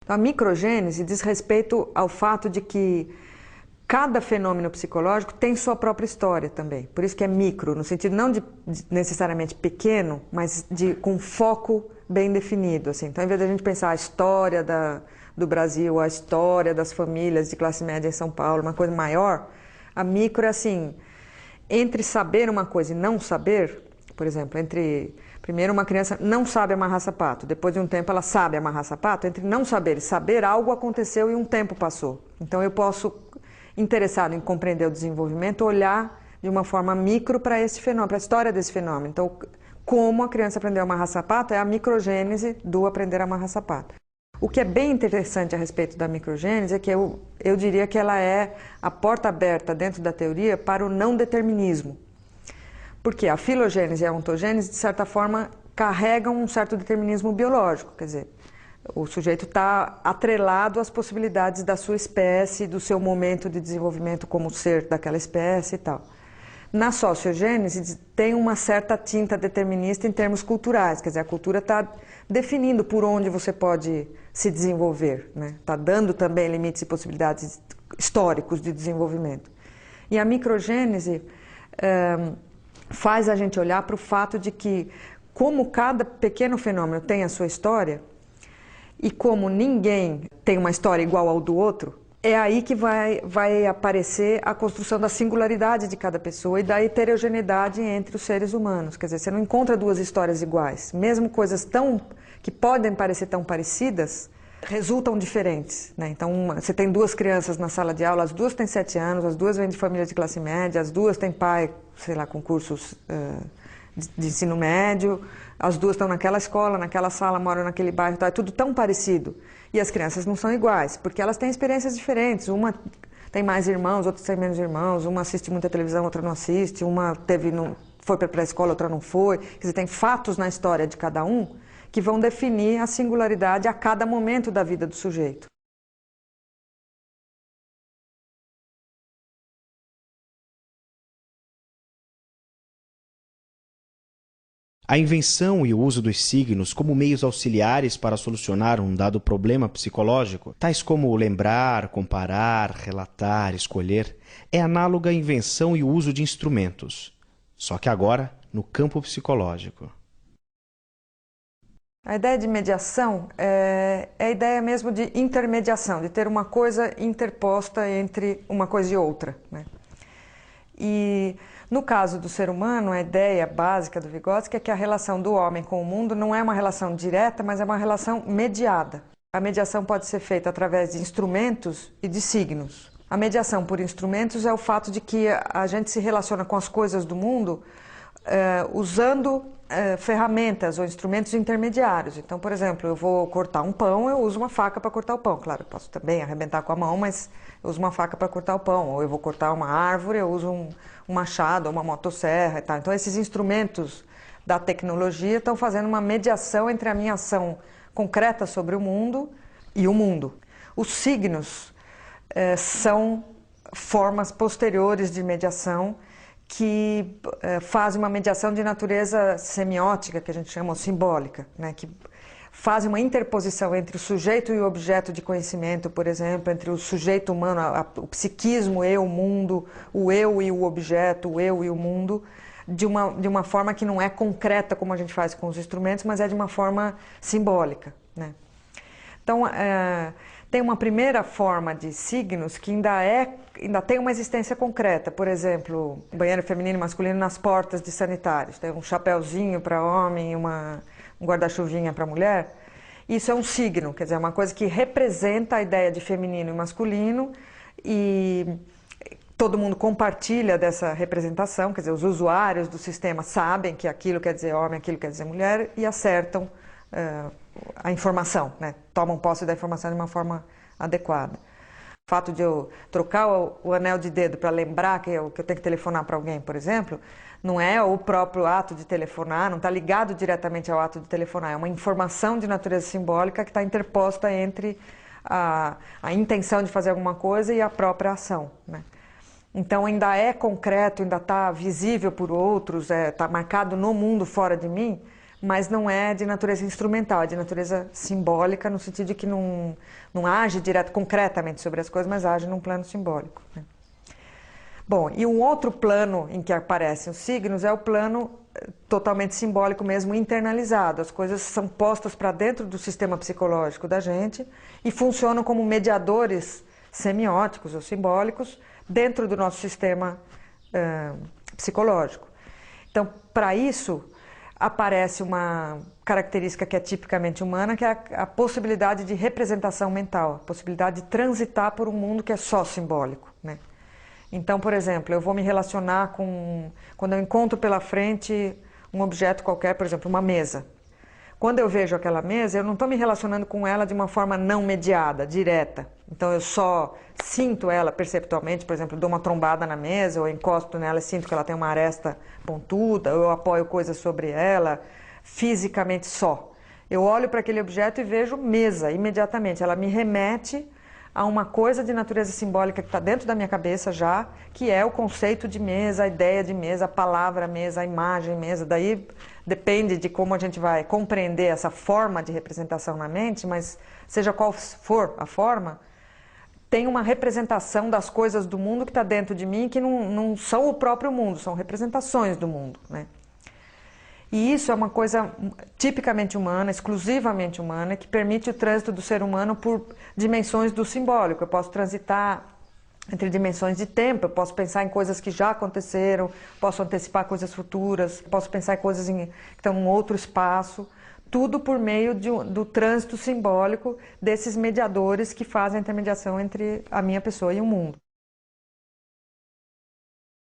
A microgênese diz respeito ao fato de que cada fenômeno psicológico tem sua própria história também. Por isso que é micro, no sentido não de necessariamente pequeno, mas com foco bem definido. Assim. Então, ao invés de a gente pensar a história do Brasil, a história das famílias de classe média em São Paulo, uma coisa maior, a micro é assim, entre saber uma coisa e não saber, por exemplo, entre... Primeiro, uma criança não sabe amarrar sapato. Depois de um tempo, ela sabe amarrar sapato. Entre não saber e saber, algo aconteceu e um tempo passou. Então, eu posso, interessado em compreender o desenvolvimento, olhar de uma forma micro para esse fenômeno, para a história desse fenômeno. Então, como a criança aprendeu a amarrar sapato é a microgênese do aprender a amarrar sapato. O que é bem interessante a respeito da microgênese é que eu diria que ela é a porta aberta dentro da teoria para o não determinismo. Porque a filogênese e a ontogênese, de certa forma, carregam um certo determinismo biológico. Quer dizer, o sujeito está atrelado às possibilidades da sua espécie, do seu momento de desenvolvimento como ser daquela espécie e tal. Na sociogênese, tem uma certa tinta determinista em termos culturais. Quer dizer, a cultura está definindo por onde você pode se desenvolver, né? Está dando também limites e possibilidades históricos de desenvolvimento. E a microgênese... faz a gente olhar para o fato de que, como cada pequeno fenômeno tem a sua história, e como ninguém tem uma história igual ao do outro, é aí que vai aparecer a construção da singularidade de cada pessoa e da heterogeneidade entre os seres humanos. Quer dizer, você não encontra duas histórias iguais. Mesmo coisas que podem parecer tão parecidas, resultam diferentes, né? Então, você tem duas crianças na sala de aula, as duas têm 7 anos, as duas vêm de família de classe média, as duas têm pai, sei lá, com cursos de ensino médio, as duas estão naquela escola, naquela sala, moram naquele bairro, é tudo tão parecido. E as crianças não são iguais, porque elas têm experiências diferentes. Uma tem mais irmãos, outra tem menos irmãos, uma assiste muita televisão, outra não assiste, uma foi para a escola, outra não foi. Quer dizer, tem fatos na história de cada um que vão definir a singularidade a cada momento da vida do sujeito. A invenção e o uso dos signos como meios auxiliares para solucionar um dado problema psicológico, tais como lembrar, comparar, relatar, escolher, é análoga à invenção e o uso de instrumentos, só que agora no campo psicológico. A ideia de mediação é a ideia mesmo de intermediação, de ter uma coisa interposta entre uma coisa e outra, né? E no caso do ser humano, a ideia básica do Vygotsky é que a relação do homem com o mundo não é uma relação direta, mas é uma relação mediada. A mediação pode ser feita através de instrumentos e de signos. A mediação por instrumentos é o fato de que a gente se relaciona com as coisas do mundo usando ferramentas ou instrumentos intermediários. Então, por exemplo, eu vou cortar um pão, eu uso uma faca para cortar o pão. Claro, eu posso também arrebentar com a mão, mas eu uso uma faca para cortar o pão. Ou eu vou cortar uma árvore, eu uso um machado, uma motosserra e tal. Então, esses instrumentos da tecnologia estão fazendo uma mediação entre a minha ação concreta sobre o mundo e o mundo. Os signos são formas posteriores de mediação que fazem uma mediação de natureza semiótica, que a gente chama, ou simbólica, né? Que fazem uma interposição entre o sujeito e o objeto de conhecimento, por exemplo, entre o sujeito humano, o psiquismo e o mundo, o eu e o objeto, o eu e o mundo, de uma forma que não é concreta como a gente faz com os instrumentos, mas é de uma forma simbólica, né? Então, tem uma primeira forma de signos que ainda tem uma existência concreta. Por exemplo, banheiro feminino e masculino nas portas de sanitários. Tem um chapéuzinho para homem e um guarda-chuvinha para mulher. Isso é um signo, quer dizer, é uma coisa que representa a ideia de feminino e masculino e todo mundo compartilha dessa representação, quer dizer, os usuários do sistema sabem que aquilo quer dizer homem, aquilo quer dizer mulher e acertam a informação, né? Tomam posse da informação de uma forma adequada. O fato de eu trocar o anel de dedo para lembrar que eu tenho que telefonar para alguém, por exemplo, não é o próprio ato de telefonar, não está ligado diretamente ao ato de telefonar, é uma informação de natureza simbólica que está interposta entre a intenção de fazer alguma coisa e a própria ação, né? Então ainda é concreto, ainda está visível por outros, está marcado no mundo fora de mim, mas não é de natureza instrumental, é de natureza simbólica, no sentido de que não age concretamente sobre as coisas, mas age num plano simbólico, né? Bom, e um outro plano em que aparecem os signos é o plano totalmente simbólico mesmo, internalizado. As coisas são postas para dentro do sistema psicológico da gente e funcionam como mediadores semióticos ou simbólicos dentro do nosso sistema psicológico. Então, para isso, aparece uma característica que é tipicamente humana, que é a possibilidade de representação mental, a possibilidade de transitar por um mundo que é só simbólico, né? Então, por exemplo, eu vou me relacionar quando eu encontro pela frente um objeto qualquer, por exemplo, uma mesa. Quando eu vejo aquela mesa, eu não estou me relacionando com ela de uma forma não mediada, direta. Então, eu só sinto ela perceptualmente, por exemplo, dou uma trombada na mesa, ou encosto nela e sinto que ela tem uma aresta pontuda, ou eu apoio coisas sobre ela, fisicamente só. Eu olho para aquele objeto e vejo mesa imediatamente. Ela me remete a uma coisa de natureza simbólica que está dentro da minha cabeça já, que é o conceito de mesa, a ideia de mesa, a palavra mesa, a imagem mesa. Daí depende de como a gente vai compreender essa forma de representação na mente, mas seja qual for a forma, tem uma representação das coisas do mundo que está dentro de mim, que não são o próprio mundo, são representações do mundo, né? E isso é uma coisa tipicamente humana, exclusivamente humana, que permite o trânsito do ser humano por dimensões do simbólico. Eu posso transitar entre dimensões de tempo, eu posso pensar em coisas que já aconteceram, posso antecipar coisas futuras, posso pensar em coisas que estão em outro espaço, tudo por meio do trânsito simbólico desses mediadores que fazem a intermediação entre a minha pessoa e o mundo.